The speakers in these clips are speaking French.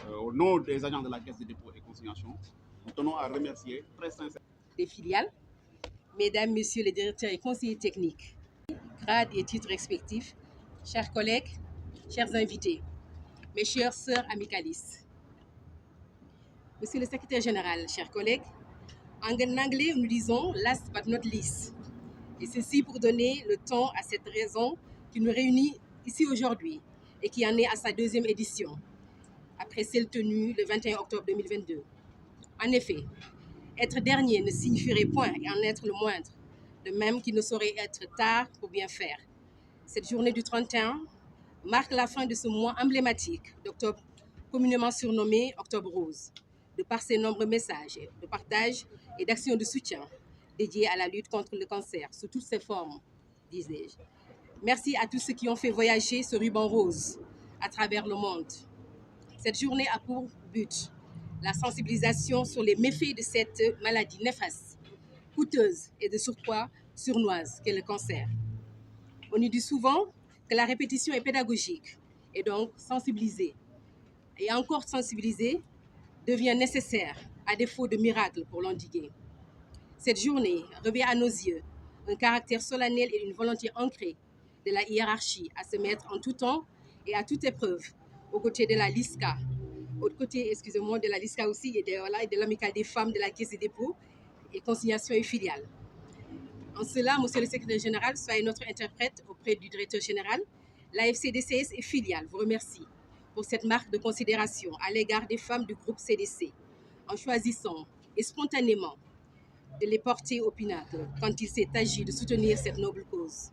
Au nom des agents de la Caisse de dépôt et consignation, nous tenons à remercier très sincèrement des filiales, mesdames, messieurs les directeurs et conseillers techniques, grades et titres respectifs, chers collègues, chers invités, mes chères sœurs amicalistes. Monsieur le secrétaire général, chers collègues, en anglais, nous disons last but not least. Et ceci pour donner le temps à cette raison qui nous réunit ici aujourd'hui et qui en est à sa deuxième édition, après celle tenue le 21 octobre 2022. En effet, être dernier ne signifierait point en être le moindre, de même qu'il ne saurait être tard pour bien faire. Cette journée du 31 marque la fin de ce mois emblématique d'octobre, communément surnommé Octobre Rose, de par ses nombreux messages de partage et d'actions de soutien dédiés à la lutte contre le cancer sous toutes ses formes, disais-je. Merci à tous ceux qui ont fait voyager ce ruban rose à travers le monde. Cette journée a pour but la sensibilisation sur les méfaits de cette maladie néfaste, coûteuse et de surpoids sournoise qu'est le cancer. On nous dit souvent que la répétition est pédagogique et donc sensibiliser. Et encore sensibiliser devient nécessaire à défaut de miracle pour l'endiguer. Cette journée revêt à nos yeux un caractère solennel et une volonté ancrée de la hiérarchie à se mettre en tout temps et à toute épreuve aux côtés de la LISCA, de la LISCA aussi et de l'Amicale des femmes de la Caisse des dépôts et consignation et filiales. En cela, Monsieur le secrétaire général, soyez notre interprète auprès du directeur général. La FCDCS et filiales vous remercie pour cette marque de considération à l'égard des femmes du groupe CDC, en choisissant et spontanément de les porter au pinacle quand il s'est agi de soutenir cette noble cause.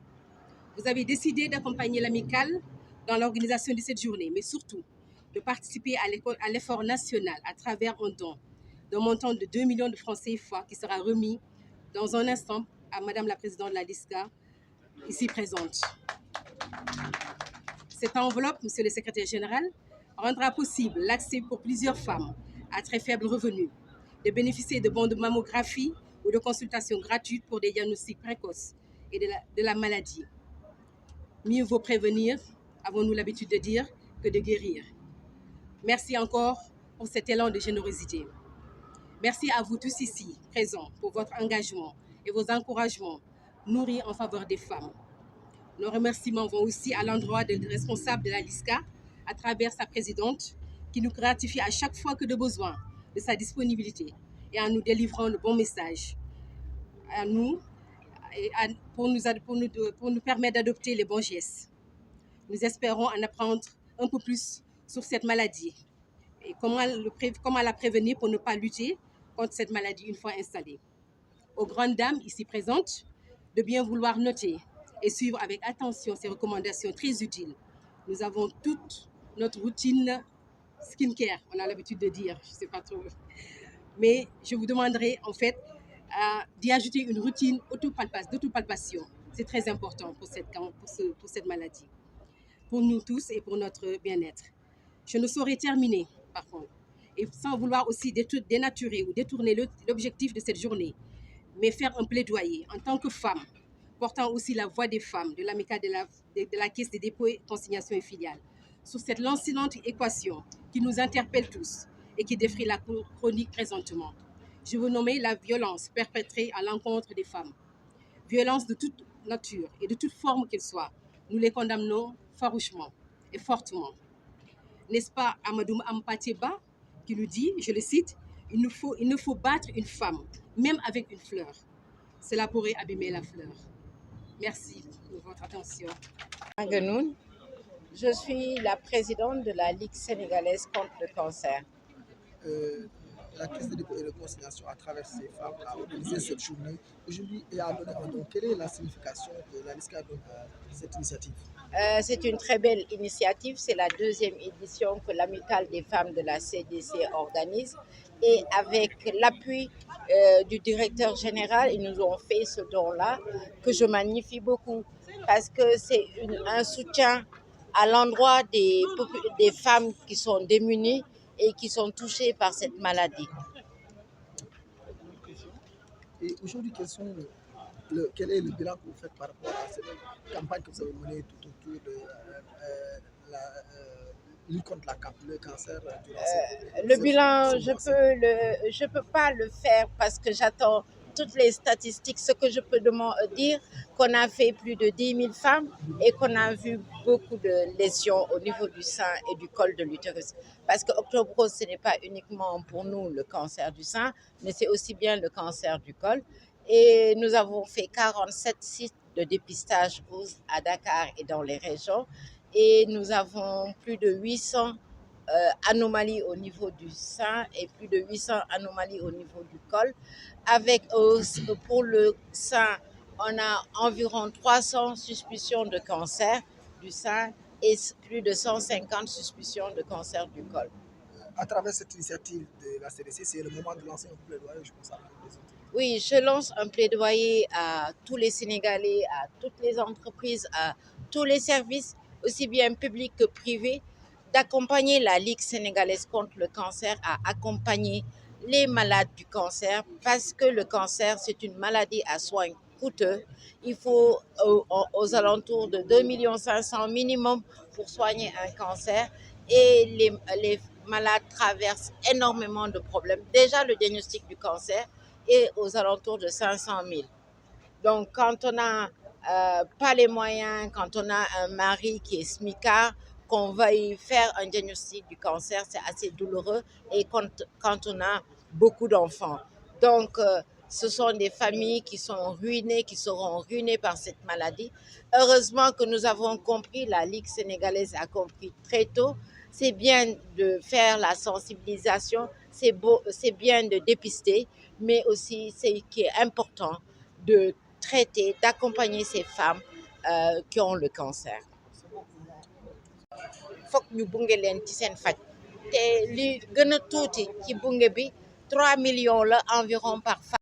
Vous avez décidé d'accompagner l'amicale dans l'organisation de cette journée, mais surtout de participer à l'effort national à travers un don d'un montant de 2 millions de francs CFA qui sera remis dans un instant à Madame la Présidente de la LISCA, ici présente. Cette enveloppe, Monsieur le Secrétaire général, rendra possible l'accès pour plusieurs femmes à très faible revenu de bénéficier de bons de mammographie ou de consultations gratuites pour des diagnostics précoces et de la maladie. Mieux vaut prévenir, avons-nous l'habitude de dire, que de guérir. Merci encore pour cet élan de générosité. Merci à vous tous ici, présents, pour votre engagement et vos encouragements nourris en faveur des femmes. Nos remerciements vont aussi à l'endroit des responsables de la LISCA, à travers sa présidente, qui nous gratifie à chaque fois que de besoin de sa disponibilité et en nous délivrant le bon message à nous, pour nous permettre d'adopter les bons gestes. Nous espérons en apprendre un peu plus sur cette maladie et comment la prévenir pour ne pas lutter contre cette maladie une fois installée. Aux grandes dames ici présentes, de bien vouloir noter et suivre avec attention ces recommandations très utiles. Nous avons toute notre routine skincare, on a l'habitude de dire, je ne sais pas trop. Mais je vous demanderai en fait d'y ajouter une routine d'autopalpation. C'est très important pour cette maladie, pour nous tous et pour notre bien-être. Je ne saurais terminer, par contre, et sans vouloir aussi dénaturer ou détourner l'objectif de cette journée, mais faire un plaidoyer en tant que femme, portant aussi la voix des femmes de l'amicale de la Caisse des dépôts, consignations et filiales, sur cette lancinante équation qui nous interpelle tous et qui défrie la chronique présentement. Je veux nommer la violence perpétrée à l'encontre des femmes. Violence de toute nature et de toute forme qu'elle soit, nous les condamnons farouchement et fortement. N'est-ce pas Amadou Ampatieba qui nous dit, je le cite, il ne faut battre une femme, même avec une fleur. Cela pourrait abîmer la fleur. Merci pour votre attention. Angenoun, je suis la présidente de la Ligue sénégalaise contre le cancer. La Caisse de dépôt et de consignation, à travers ces femmes, a organisé cette journée aujourd'hui et a donné un don. Quelle est la signification que la LISCA donne à cette initiative? C'est une très belle initiative. C'est la deuxième édition que l'Amicale des femmes de la CDC organise. Et avec l'appui du directeur général, ils nous ont fait ce don-là que je magnifie beaucoup parce que c'est un soutien à l'endroit des femmes qui sont démunies et qui sont touchées par cette maladie. Et aujourd'hui, quel est le bilan que vous faites par rapport à cette campagne que vous avez menée tout autour de lutte contre le cancer durant Le bilan, je peux pas le faire parce que j'attends toutes les statistiques. Ce que je peux dire, qu'on a fait plus de 10 000 femmes et qu'on a vu beaucoup de lésions au niveau du sein et du col de l'utérus. Parce que Octobre Rose, ce n'est pas uniquement pour nous le cancer du sein, mais c'est aussi bien le cancer du col. Et nous avons fait 47 sites de dépistage à Dakar et dans les régions. Et nous avons plus de 800 anomalies au niveau du sein et plus de 800 anomalies au niveau du col. Pour le sein, on a environ 300 suspicions de cancer du sein et plus de 150 suspicions de cancer du col. À travers cette initiative de la CDC, c'est le moment de lancer un plaidoyer, je pense, avec les autres. Oui, je lance un plaidoyer à tous les Sénégalais, à toutes les entreprises, à tous les services, aussi bien publics que privés, d'accompagner la Ligue sénégalaise contre le cancer, à accompagner les malades du cancer, parce que le cancer, c'est une maladie à soins coûteux. Il faut aux alentours de 2,5 millions minimum pour soigner un cancer. Et les malades traversent énormément de problèmes. Déjà, le diagnostic du cancer est aux alentours de 500 000. Donc, quand on n'a pas les moyens, quand on a un mari qui est smicard, qu'on va y faire un diagnostic du cancer, c'est assez douloureux. Et quand on a beaucoup d'enfants. Donc, ce sont des familles qui sont ruinées, qui seront ruinées par cette maladie. Heureusement que nous avons compris, la Ligue sénégalaise a compris très tôt. C'est bien de faire la sensibilisation, c'est bien de dépister, mais aussi, ce qui est important, de traiter, d'accompagner ces femmes qui ont le cancer. Foog ñu bunge leen ci seen faj te li gën a tuuti ci bunge bi 3 millions la environ par femme.